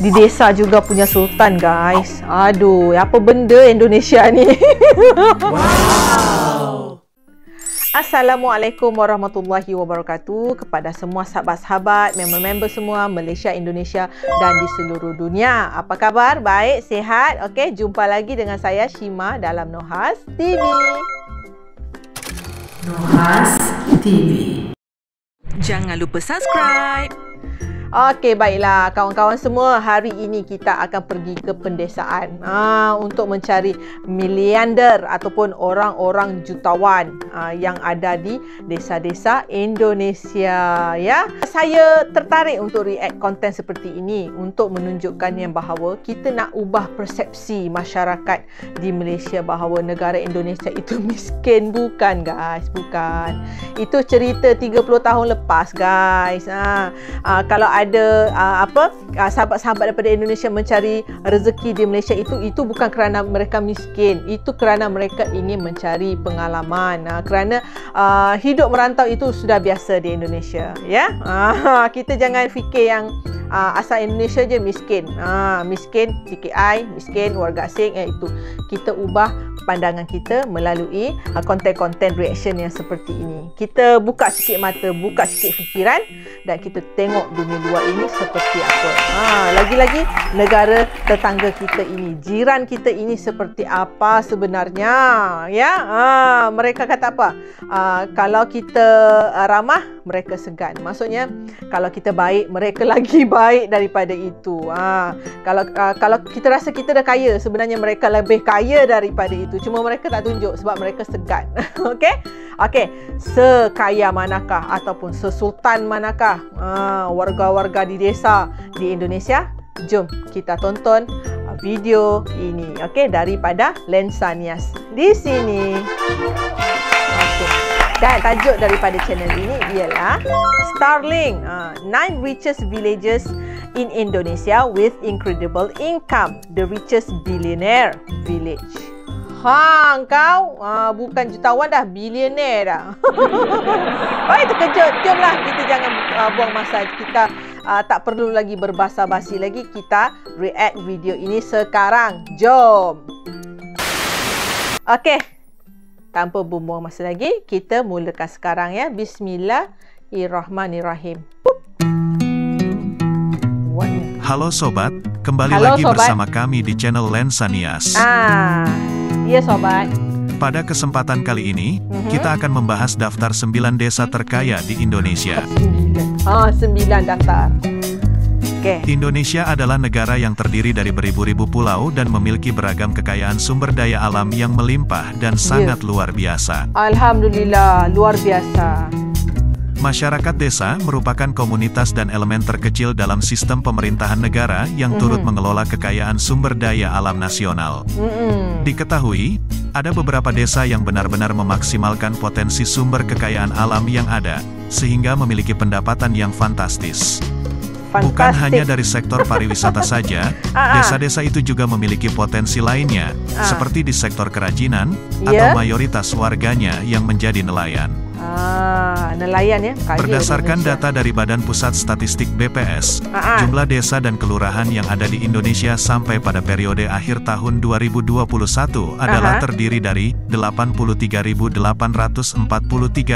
Di desa juga punya sultan, guys. Aduh, apa benda Indonesia ni? Wow. Assalamualaikum warahmatullahi wabarakatuh kepada semua sahabat-sahabat, member-member semua Malaysia, Indonesia dan di seluruh dunia. Apa khabar? Baik, sihat? Okey, jumpa lagi dengan saya Shima dalam Nohas TV. Nohas TV. Jangan lupa subscribe. Okey, baiklah kawan-kawan semua, hari ini kita akan pergi ke pendesaan untuk mencari miliarder ataupun orang-orang jutawan yang ada di desa-desa Indonesia, ya. Saya tertarik untuk react konten seperti ini untuk menunjukkan yang bahawa kita nak ubah persepsi masyarakat di Malaysia bahawa negara Indonesia itu miskin. Bukan, guys, bukan. Itu cerita 30 tahun lepas, guys. Kalau ada sahabat-sahabat daripada Indonesia mencari rezeki di Malaysia, itu bukan kerana mereka miskin, itu kerana mereka ingin mencari pengalaman, kerana hidup merantau itu sudah biasa di Indonesia, ya. Kita jangan fikir yang asal Indonesia je miskin, miskin TKI, miskin warga asing, itu kita ubah pandangan kita melalui konten-konten reaction yang seperti ini. Kita buka sikit mata, buka sikit fikiran dan kita tengok dunia luar ini seperti apa. Lagi-lagi negara tetangga kita ini, jiran kita ini seperti apa sebenarnya, ya. Mereka kata apa? Kalau kita ramah, mereka segan. Maksudnya kalau kita baik, mereka lagi baik daripada itu. Kalau kita rasa kita dah kaya, sebenarnya mereka lebih kaya daripada itu. Cuma mereka tak tunjuk sebab mereka segan. Okey, sekaya manakah ataupun sesultan manakah warga-warga di desa di Indonesia? Jom kita tonton video ini, okey, daripada Lensa Nias di sini. Okey. Dan tajuk daripada channel ini ialah Starling, 9 richest villages in Indonesia with incredible income, the richest billionaire village. Kau bukan jutawan dah, bilioner dah. Terkejut. Jomlah, kita jangan buang masa. Kita tak perlu lagi berbasa-basi lagi. Kita react video ini sekarang. Jom. Okey. Tanpa buang masa lagi, kita mulakan sekarang, ya. Bismillahirrahmanirrahim. Halo sobat, kembali lagi bersama kami di channel Lensa Nias. Iya sobat. Pada kesempatan kali ini, kita akan membahas daftar 9 desa terkaya di Indonesia. 9 daftar. Okay. Indonesia adalah negara yang terdiri dari beribu-ribu pulau dan memiliki beragam kekayaan sumber daya alam yang melimpah dan sangat luar biasa. Alhamdulillah, luar biasa. Masyarakat desa merupakan komunitas dan elemen terkecil dalam sistem pemerintahan negara yang turut mengelola kekayaan sumber daya alam nasional. Diketahui, ada beberapa desa yang benar-benar memaksimalkan potensi sumber kekayaan alam yang ada, sehingga memiliki pendapatan yang fantastis. Bukan hanya dari sektor pariwisata saja, desa-desa itu juga memiliki potensi lainnya, seperti di sektor kerajinan, atau mayoritas warganya yang menjadi nelayan. Nelayan, ya. Berdasarkan data dari Badan Pusat Statistik BPS, jumlah desa dan kelurahan yang ada di Indonesia sampai pada periode akhir tahun 2021 adalah terdiri dari 83.843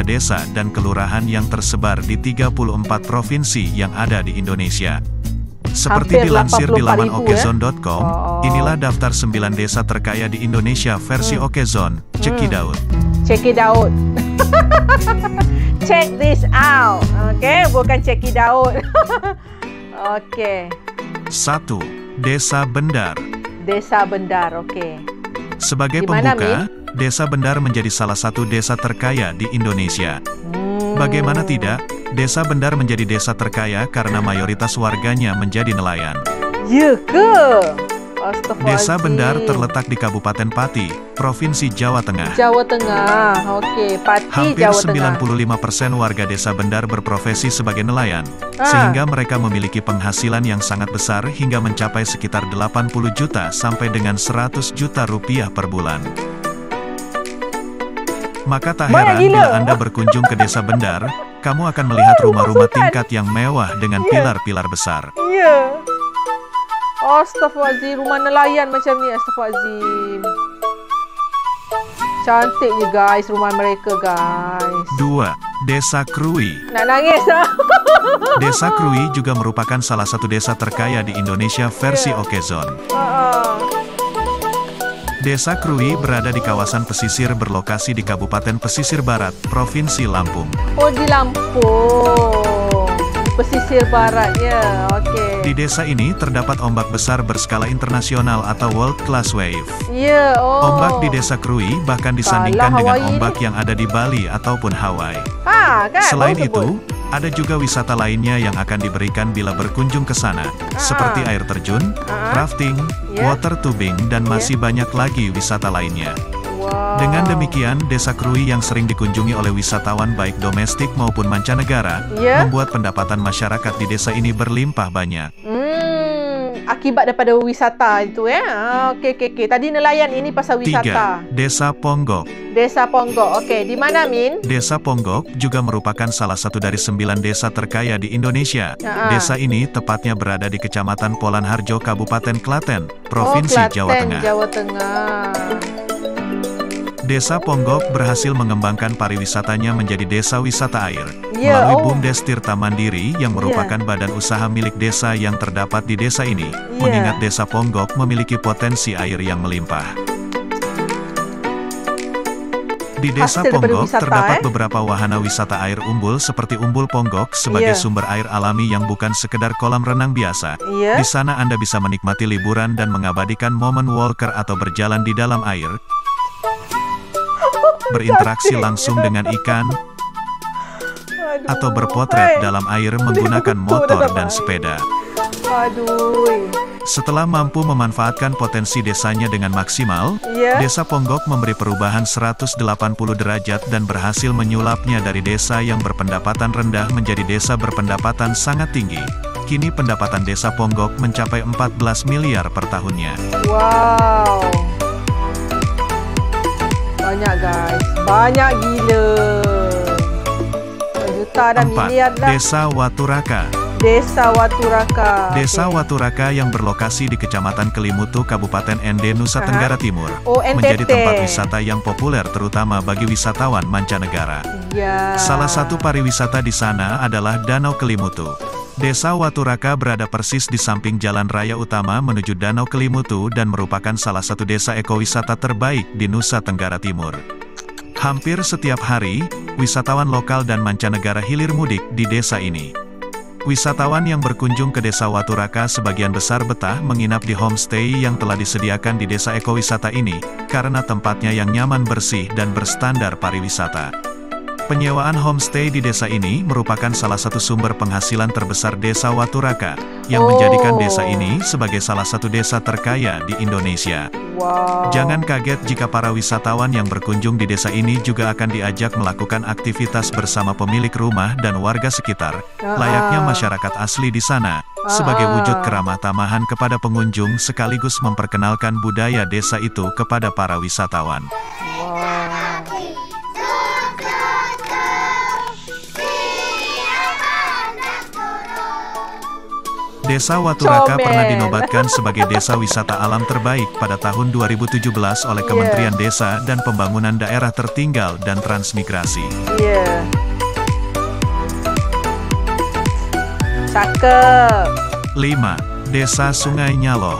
desa dan kelurahan yang tersebar di 34 provinsi yang ada di Indonesia. Seperti dilansir di laman okezone.com, inilah daftar 9 desa terkaya di Indonesia versi Okezone. Check it out. Check it out. Check this out. Okey, bukan check it out. Okey. 1. Desa Bendar. Desa Bendar, okey. Sebagai pembuka, Desa Bendar menjadi salah satu desa terkaya di Indonesia. Bagaimana tidak, Desa Bendar menjadi desa terkaya karena mayoritas warganya menjadi nelayan. Ya ke? Desa Bendar terletak di Kabupaten Pati, Provinsi Jawa Tengah. Jawa Tengah, okey. Pati, hampir Jawa Tengah. 95% warga Desa Bendar berprofesi sebagai nelayan, sehingga mereka memiliki penghasilan yang sangat besar hingga mencapai sekitar 80 juta sampai dengan 100 juta rupiah per bulan. Maka tak heran bila Anda berkunjung ke Desa Bendar, kamu akan melihat rumah-rumah tingkat yang mewah dengan pilar-pilar besar. Astaghfirullahaladzim, rumah nelayan macam ni. Astaghfirullahaladzim. Cantiknya guys, rumah mereka guys. 2. Desa Krui. Nak nangis lah. Desa Krui juga merupakan salah satu desa terkaya di Indonesia versi Okezone. Desa Krui berada di kawasan pesisir berlokasi di Kabupaten Pesisir Barat, Provinsi Lampung. Oh, di Lampung. Pesisir baratnya. Okey. Di desa ini terdapat ombak besar berskala internasional atau world class wave. Ya, oh. Ombak di Desa Krui bahkan disandingkan dengan ombak yang ada di Bali ataupun Hawaii. Kan? Selain itu, ada juga wisata lainnya yang akan diberikan bila berkunjung ke sana, seperti air terjun, rafting, water tubing, dan masih banyak lagi wisata lainnya. Dengan demikian, Desa Krui yang sering dikunjungi oleh wisatawan baik domestik maupun mancanegara, membuat pendapatan masyarakat di desa ini berlimpah banyak. Akibat daripada wisata itu ya. Okey. Tadi nelayan, ini pasal wisata. 3. Desa Ponggok. Desa Ponggok. Okey, di mana Min? Desa Ponggok juga merupakan salah satu dari 9 desa terkaya di Indonesia. Desa ini tepatnya berada di Kecamatan Polanharjo, Kabupaten Klaten, Provinsi Jawa Tengah. Jawa Tengah. Desa Ponggok berhasil mengembangkan pariwisatanya menjadi desa wisata air melalui BUMDes Tirta Mandiri yang merupakan badan usaha milik desa yang terdapat di desa ini, mengingat Desa Ponggok memiliki potensi air yang melimpah. Di Desa Ponggok terdapat beberapa wahana wisata air umbul seperti Umbul Ponggok sebagai sumber air alami yang bukan sekedar kolam renang biasa. Di sana Anda bisa menikmati liburan dan mengabadikan momen walker atau berjalan di dalam air, berinteraksi langsung dengan ikan, atau berpotret dalam air menggunakan motor dan sepeda. Setelah mampu memanfaatkan potensi desanya dengan maksimal, Desa Ponggok memberi perubahan 180 derajat dan berhasil menyulapnya dari desa yang berpendapatan rendah menjadi desa berpendapatan sangat tinggi. Kini pendapatan Desa Ponggok mencapai 14 miliar per tahunnya. Wow. Banyak guys, banyak gila. Juta dan miliar dah. Desa Waturaka. Desa Waturaka. Desa Waturaka yang berlokasi di Kecamatan Kelimutu, Kabupaten Ende, Nusa Tenggara Timur, menjadi tempat wisata yang populer terutama bagi wisatawan mancanegara. Salah satu pariwisata di sana adalah Danau Kelimutu. Desa Waturaka berada persis di samping jalan raya utama menuju Danau Kelimutu dan merupakan salah satu desa ekowisata terbaik di Nusa Tenggara Timur. Hampir setiap hari, wisatawan lokal dan mancanegara hilir mudik di desa ini. Wisatawan yang berkunjung ke Desa Waturaka sebagian besar betah menginap di homestay yang telah disediakan di desa ekowisata ini, karena tempatnya yang nyaman, bersih, dan berstandar pariwisata. Penyewaan homestay di desa ini merupakan salah satu sumber penghasilan terbesar Desa Waturaka, yang menjadikan desa ini sebagai salah satu desa terkaya di Indonesia. Jangan kaget jika para wisatawan yang berkunjung di desa ini juga akan diajak melakukan aktivitas bersama pemilik rumah dan warga sekitar, layaknya masyarakat asli di sana, sebagai wujud keramah tamahan kepada pengunjung sekaligus memperkenalkan budaya desa itu kepada para wisatawan. Desa Waturaka pernah dinobatkan sebagai desa wisata alam terbaik pada tahun 2017 oleh Kementerian Desa dan Pembangunan Daerah Tertinggal dan Transmigrasi. Cakep. 5. Desa Sungai Nyaloh.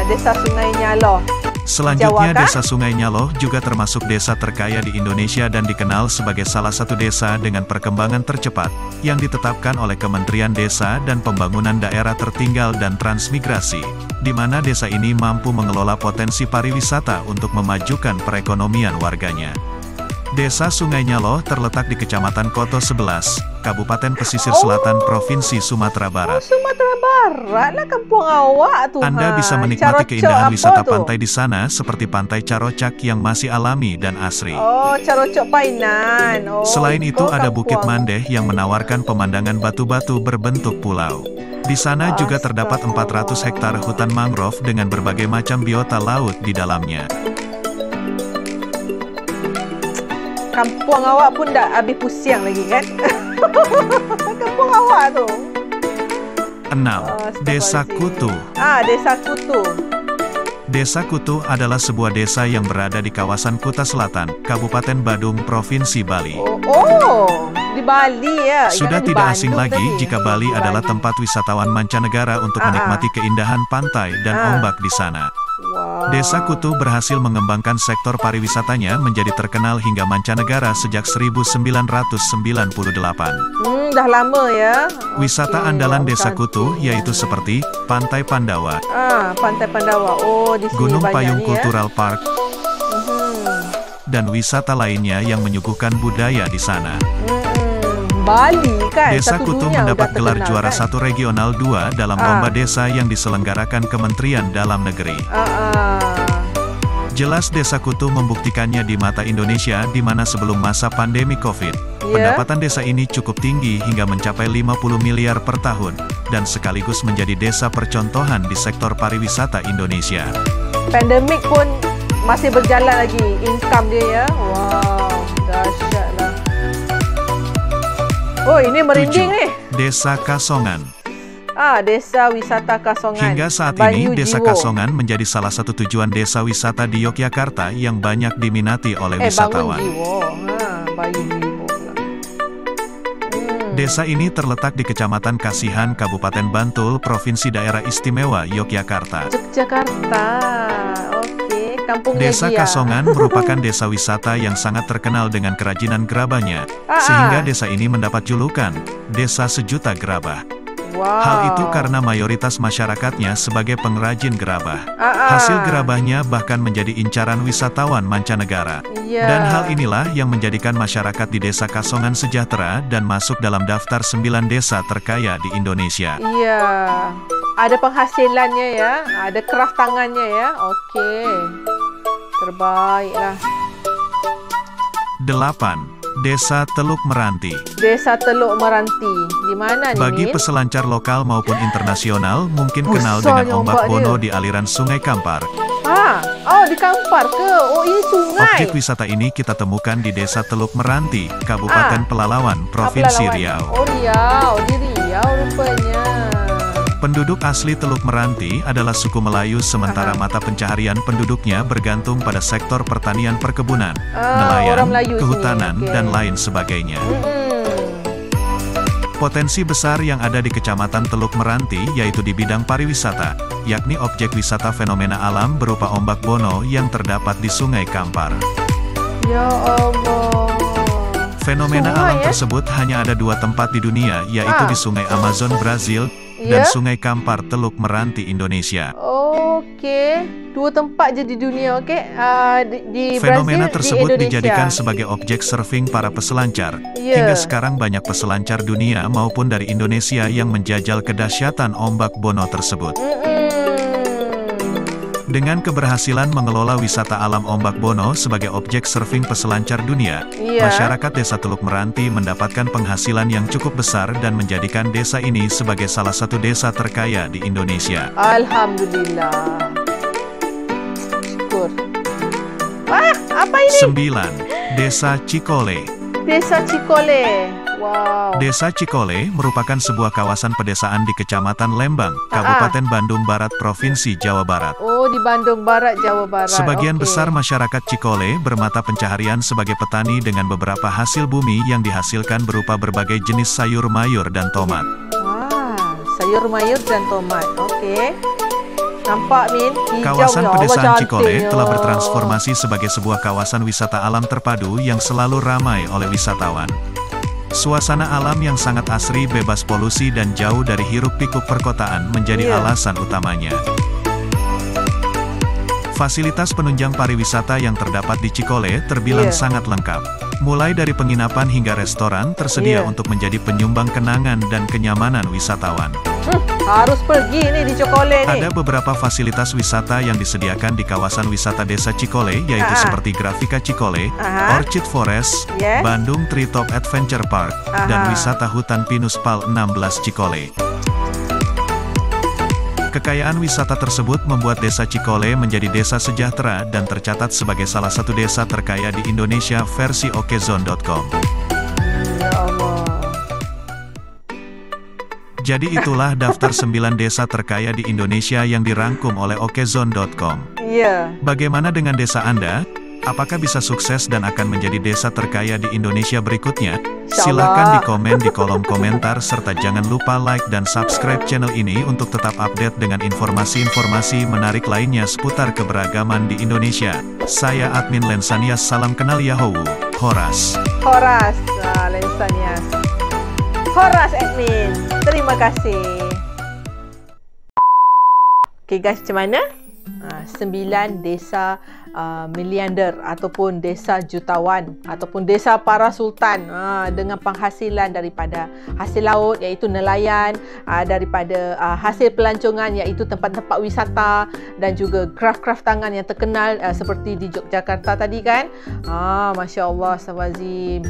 Desa Sungai Nyaloh. Selanjutnya, Desa Sungai Nyaloh juga termasuk desa terkaya di Indonesia dan dikenal sebagai salah satu desa dengan perkembangan tercepat, yang ditetapkan oleh Kementerian Desa dan Pembangunan Daerah Tertinggal dan Transmigrasi, di mana desa ini mampu mengelola potensi pariwisata untuk memajukan perekonomian warganya. Desa Sungai Nyaloh terletak di Kecamatan Koto 11, Kabupaten Pesisir Selatan, Provinsi Sumatera Barat. Sumatera Barat lah kampung awak tuh. Anda bisa menikmati keindahan wisata pantai di sana seperti Pantai Carocak yang masih alami dan asri. Carocak Painan. Selain itu ada Bukit Mandeh yang menawarkan pemandangan batu-batu berbentuk pulau. Di sana juga terdapat 400 hektar hutan mangrove dengan berbagai macam biota laut di dalamnya. Kampung awak pun dah habis pusing lagi kan? Kampung awak tu. 6. Desa Kutu. Desa Kutu. Desa Kutu adalah sebuah desa yang berada di kawasan Kuta Selatan, Kabupaten Badung, Provinsi Bali. Di Bali ya. Sudah tidak asing lagi jika Bali adalah tempat wisatawan mancanegara untuk menikmati keindahan pantai dan ombak di sana. Desa Kutu berhasil mengembangkan sektor pariwisatanya menjadi terkenal hingga mancanegara sejak 1998. Dah lama ya. Wisata andalan Desa Kutu yaitu seperti Pantai Pandawa, Pantai Pandawa. Di sini Gunung banyak Payung nih, Cultural Park, dan wisata lainnya yang menyuguhkan budaya di sana. Bali kan. Desa Kutu mendapat gelar juara 1 regional 2 dalam lomba desa yang diselenggarakan Kementerian Dalam Negeri. Jelas Desa Kutu membuktikannya di mata Indonesia di mana sebelum masa pandemi Covid, pendapatan desa ini cukup tinggi hingga mencapai 50 miliar per tahun, dan sekaligus menjadi desa percontohan di sektor pariwisata Indonesia. Pandemik pun masih berjalan lagi, income dia ya. Wow, dahsyat lah. Ini merinding 7. nih. Desa Kasongan. Desa wisata Kasongan. Hingga saat ini Desa Kasongan menjadi salah satu tujuan desa wisata di Yogyakarta yang banyak diminati oleh wisatawan. Banyu Jiwo pula. Desa ini terletak di Kecamatan Kasihan, Kabupaten Bantul, Provinsi Daerah Istimewa Yogyakarta. Yogyakarta. Kampungnya Desa dia. Kasongan merupakan desa wisata yang sangat terkenal dengan kerajinan gerabahnya, sehingga desa ini mendapat julukan Desa Sejuta Gerabah. Hal itu karena mayoritas masyarakatnya sebagai pengrajin gerabah. Hasil gerabahnya bahkan menjadi incaran wisatawan mancanegara. Dan hal inilah yang menjadikan masyarakat di Desa Kasongan sejahtera dan masuk dalam daftar 9 desa terkaya di Indonesia. Ada penghasilannya ya, ada kerah tangannya ya. Terbaiklah. 8. Desa Teluk Meranti. Desa Teluk Meranti. Di mana nih? Bagi peselancar lokal maupun internasional mungkin kenal dengan ombak bono di aliran Sungai Kampar. Di Kampar ke? Ini sungai. Objek wisata ini kita temukan di Desa Teluk Meranti, Kabupaten Pelalawan, Provinsi Riau. Riau, di Riau rupanya. Penduduk asli Teluk Meranti adalah suku Melayu, sementara mata pencaharian penduduknya bergantung pada sektor pertanian, perkebunan, nelayan, kehutanan, dan lain sebagainya. Potensi besar yang ada di Kecamatan Teluk Meranti yaitu di bidang pariwisata, yakni objek wisata fenomena alam berupa ombak bono yang terdapat di Sungai Kampar. Ya Allah. Fenomena alam tersebut hanya ada 2 tempat di dunia, yaitu di Sungai Amazon, Brazil, dan Sungai Kampar, Teluk Meranti, Indonesia. 2 tempat je di dunia, di Fenomena Brazil, tersebut di dijadikan sebagai objek surfing para peselancar. Hingga sekarang banyak peselancar dunia maupun dari Indonesia yang menjajal kedahsyatan ombak bono tersebut. Dengan keberhasilan mengelola wisata alam ombak bono sebagai objek surfing peselancar dunia, masyarakat Desa Teluk Meranti mendapatkan penghasilan yang cukup besar dan menjadikan desa ini sebagai salah satu desa terkaya di Indonesia. Alhamdulillah. Syukur. Apa ini? 9. Desa Cikole. Desa Cikole. Wow. Desa Cikole merupakan sebuah kawasan pedesaan di Kecamatan Lembang, Kabupaten Bandung Barat, Provinsi Jawa Barat. Di Bandung Barat, Jawa Barat. Sebagian besar masyarakat Cikole bermata pencaharian sebagai petani dengan beberapa hasil bumi yang dihasilkan berupa berbagai jenis sayur mayur dan tomat. Sayur mayur dan tomat. Nampak Min, hijau. Kawasan pedesaan Cikole telah bertransformasi sebagai sebuah kawasan wisata alam terpadu yang selalu ramai oleh wisatawan. Suasana alam yang sangat asri, bebas polusi dan jauh dari hiruk-pikuk perkotaan menjadi alasan utamanya. Fasilitas penunjang pariwisata yang terdapat di Cikole terbilang sangat lengkap. Mulai dari penginapan hingga restoran tersedia untuk menjadi penyumbang kenangan dan kenyamanan wisatawan. Harus pergi nih di Cikole nih. Ada beberapa fasilitas wisata yang disediakan di kawasan wisata Desa Cikole, yaitu seperti Grafika Cikole, Orchid Forest, Bandung Treetop Adventure Park, dan wisata hutan pinus Pal 16 Cikole. Kekayaan wisata tersebut membuat Desa Cikole menjadi desa sejahtera dan tercatat sebagai salah satu desa terkaya di Indonesia versi okezone.com. Ya Allah. Jadi itulah daftar 9 desa terkaya di Indonesia yang dirangkum oleh okezone.com. Iya. Bagaimana dengan desa Anda? Apakah bisa sukses dan akan menjadi desa terkaya di Indonesia berikutnya? Silakan di komen di kolom komentar serta jangan lupa like dan subscribe channel ini untuk tetap update dengan informasi-informasi menarik lainnya seputar keberagaman di Indonesia. Saya admin Lensanias, salam kenal Yahoo, Horas. Horas, Lensanias. Horas admin. Terima kasih. Okay guys, macam mana? 9 desa miliarder ataupun desa jutawan ataupun desa para sultan dengan penghasilan daripada hasil laut iaitu nelayan, daripada hasil pelancongan iaitu tempat-tempat wisata dan juga kraft-kraft tangan yang terkenal seperti di Yogyakarta tadi kan. Masya Allah, Astagfirullahaladzim.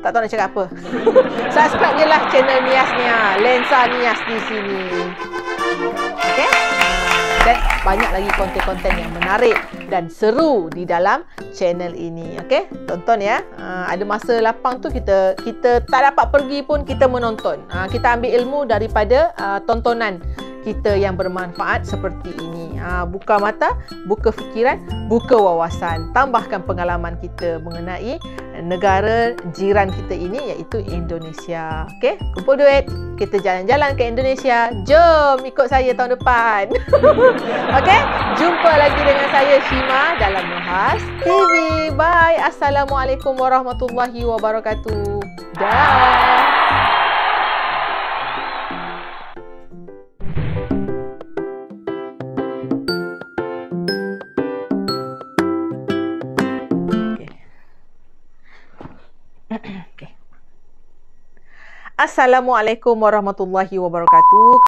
Tak tahu nak cakap apa. Subscribe je lah channel Niasnya, Lensa Nias di sini. Okay? Dan banyak lagi konten-konten yang menarik dan seru di dalam channel ini. Okay? Tonton ya. Ada masa lapang tu kita tak dapat pergi pun kita menonton. Kita ambil ilmu daripada tontonan kita yang bermanfaat seperti ini. Buka mata, buka fikiran, buka wawasan. Tambahkan pengalaman kita mengenai negara jiran kita ini iaitu Indonesia. Okey, kumpul duit, kita jalan-jalan ke Indonesia. Jom ikut saya tahun depan. Okey, jumpa lagi dengan saya Shima dalam Nuhas TV. Bye. Assalamualaikum warahmatullahi wabarakatuh. Dah. Assalamualaikum warahmatullahi wabarakatuh.